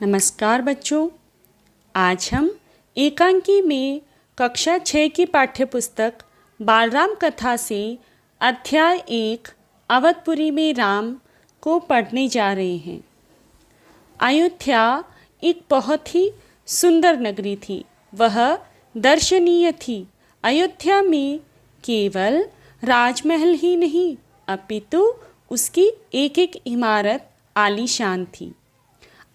नमस्कार बच्चों, आज हम एकांकी में कक्षा 6 की पाठ्यपुस्तक बालराम कथा से अध्याय 1 अवधपुरी में राम को पढ़ने जा रहे हैं। अयोध्या एक बहुत ही सुंदर नगरी थी। वह दर्शनीय थी। अयोध्या में केवल राजमहल ही नहीं अपितु उसकी एक एक इमारत आलीशान थी।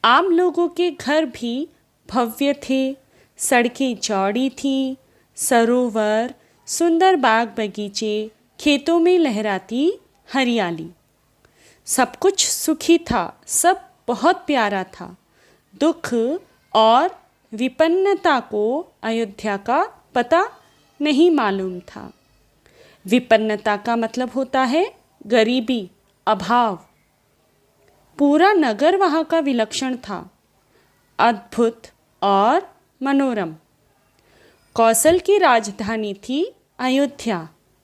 आम लोगों के घर भी भव्य थे। सड़कें चौड़ी थीं, सरोवर, सुंदर बाग बगीचे, खेतों में लहराती हरियाली, सब कुछ सुखी था। सब बहुत प्यारा था। दुख और विपन्नता को अयोध्या का पता नहीं मालूम था। विपन्नता का मतलब होता है गरीबी, अभाव। पूरा नगर वहाँ का विलक्षण था, अद्भुत और मनोरम। कौशल की राजधानी थी अयोध्या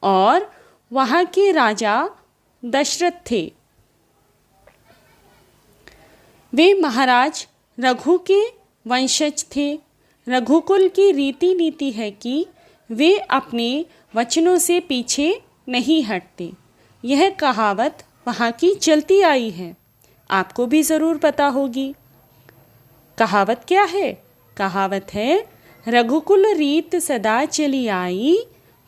और वहाँ के राजा दशरथ थे। वे महाराज रघु के वंशज थे। रघुकुल की रीति नीति है कि वे अपने वचनों से पीछे नहीं हटते। यह कहावत वहाँ की चलती आई है, आपको भी ज़रूर पता होगी। कहावत क्या है? कहावत है, रघुकुल रीत सदा चली आई,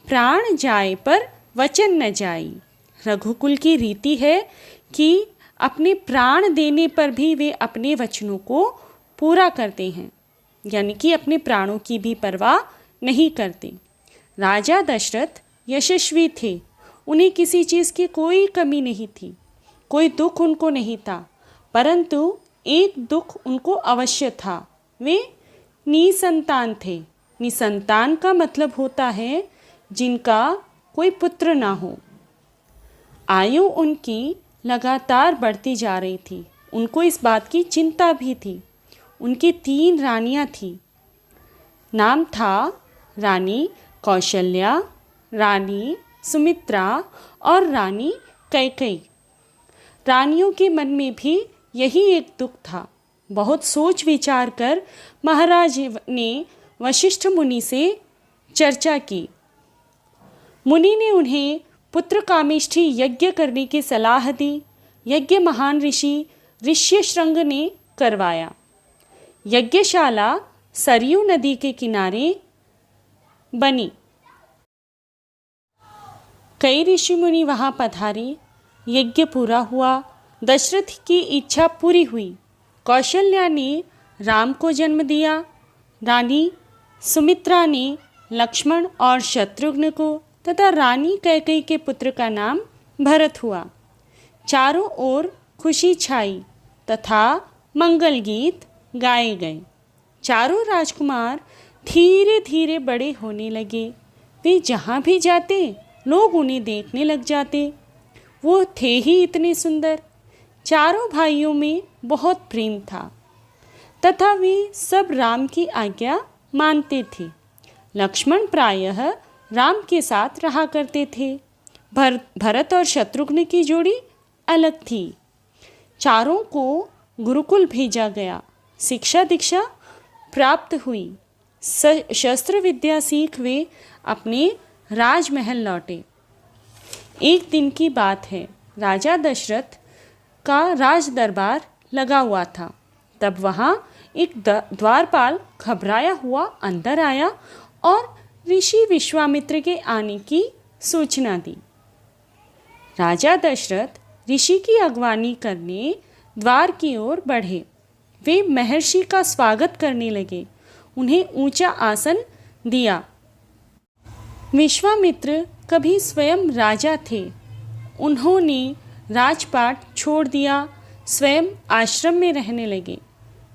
प्राण जाए पर वचन न जाई। रघुकुल की रीति है कि अपने प्राण देने पर भी वे अपने वचनों को पूरा करते हैं, यानी कि अपने प्राणों की भी परवाह नहीं करते। राजा दशरथ यशस्वी थे। उन्हें किसी चीज़ की कोई कमी नहीं थी, कोई दुख उनको नहीं था, परंतु एक दुख उनको अवश्य था। वे निसंतान थे। निसंतान का मतलब होता है जिनका कोई पुत्र ना हो। आयु उनकी लगातार बढ़ती जा रही थी। उनको इस बात की चिंता भी थी। उनकी 3 रानियां थीं। नाम था रानी कौशल्या, रानी सुमित्रा और रानी कैकेयी। रानियों के मन में भी यही एक दुख था। बहुत सोच विचार कर महाराज ने वशिष्ठ मुनि से चर्चा की। मुनि ने उन्हें पुत्र कामेष्ठी यज्ञ करने की सलाह दी। यज्ञ महान ऋषि ऋष्यशृंग ने करवाया। यज्ञशाला सरयू नदी के किनारे बनी। कई ऋषि मुनि वहाँ पधारे। यज्ञ पूरा हुआ। दशरथ की इच्छा पूरी हुई। कौशल्या ने राम को जन्म दिया। रानी सुमित्रा ने लक्ष्मण और शत्रुघ्न को तथा रानी कैकेयी के पुत्र का नाम भरत हुआ। चारों ओर खुशी छाई तथा मंगल गीत गाए गए। चारों राजकुमार धीरे धीरे बड़े होने लगे। वे जहाँ भी जाते लोग उन्हें देखने लग जाते। वो थे ही इतने सुंदर। चारों भाइयों में बहुत प्रेम था तथा वे सब राम की आज्ञा मानते थे। लक्ष्मण प्रायः राम के साथ रहा करते थे। भरत और शत्रुघ्न की जोड़ी अलग थी। चारों को गुरुकुल भेजा गया। शिक्षा दीक्षा प्राप्त हुई। शस्त्र विद्या सीख वे अपने राजमहल लौटे। एक दिन की बात है। राजा दशरथ का राज दरबार लगा हुआ था। तब वहाँ एक द्वारपाल घबराया हुआ अंदर आया और ऋषि विश्वामित्र के आने की सूचना दी। राजा दशरथ ऋषि की अगवानी करने द्वार की ओर बढ़े। वे महर्षि का स्वागत करने लगे। उन्हें ऊंचा आसन दिया। विश्वामित्र कभी स्वयं राजा थे। उन्होंने राजपाट छोड़ दिया, स्वयं आश्रम में रहने लगे।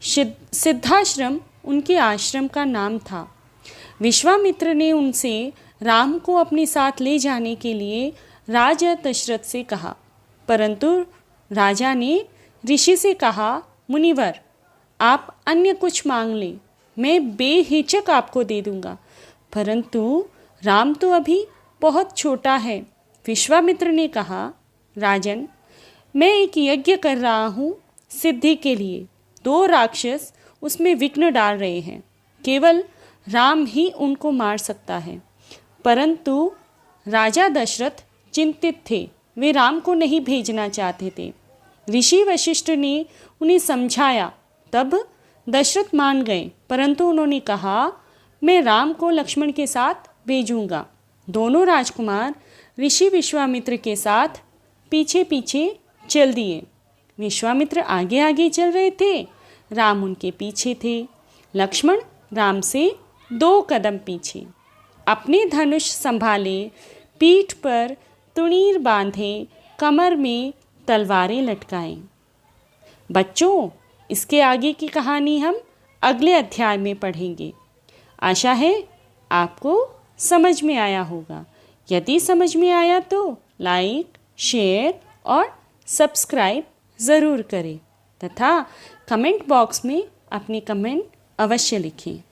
सिद्धाश्रम उनके आश्रम का नाम था। विश्वामित्र ने उनसे राम को अपने साथ ले जाने के लिए राजा दशरथ से कहा, परंतु राजा ने ऋषि से कहा, मुनिवर आप अन्य कुछ मांग लें, मैं बेहिचक आपको दे दूंगा, परंतु राम तो अभी बहुत छोटा है। विश्वामित्र ने कहा, राजन मैं एक यज्ञ कर रहा हूँ सिद्धि के लिए। दो राक्षस उसमें विघ्न डाल रहे हैं। केवल राम ही उनको मार सकता है। परंतु राजा दशरथ चिंतित थे, वे राम को नहीं भेजना चाहते थे। ऋषि वशिष्ठ ने उन्हें समझाया, तब दशरथ मान गए, परंतु उन्होंने कहा, मैं राम को लक्ष्मण के साथ भेजूंगा। दोनों राजकुमार ऋषि विश्वामित्र के साथ पीछे पीछे चल दिए। विश्वामित्र आगे आगे चल रहे थे, राम उनके पीछे थे। लक्ष्मण राम से 2 कदम पीछे। अपने धनुष संभाले, पीठ पर तुणीर बांधे, कमर में तलवारें लटकाएं। बच्चों, इसके आगे की कहानी हम अगले अध्याय में पढ़ेंगे। आशा है आपको समझ में आया होगा। यदि समझ में आया तो लाइक, शेयर और सब्सक्राइब ज़रूर करें तथा कमेंट बॉक्स में अपने कमेंट अवश्य लिखें।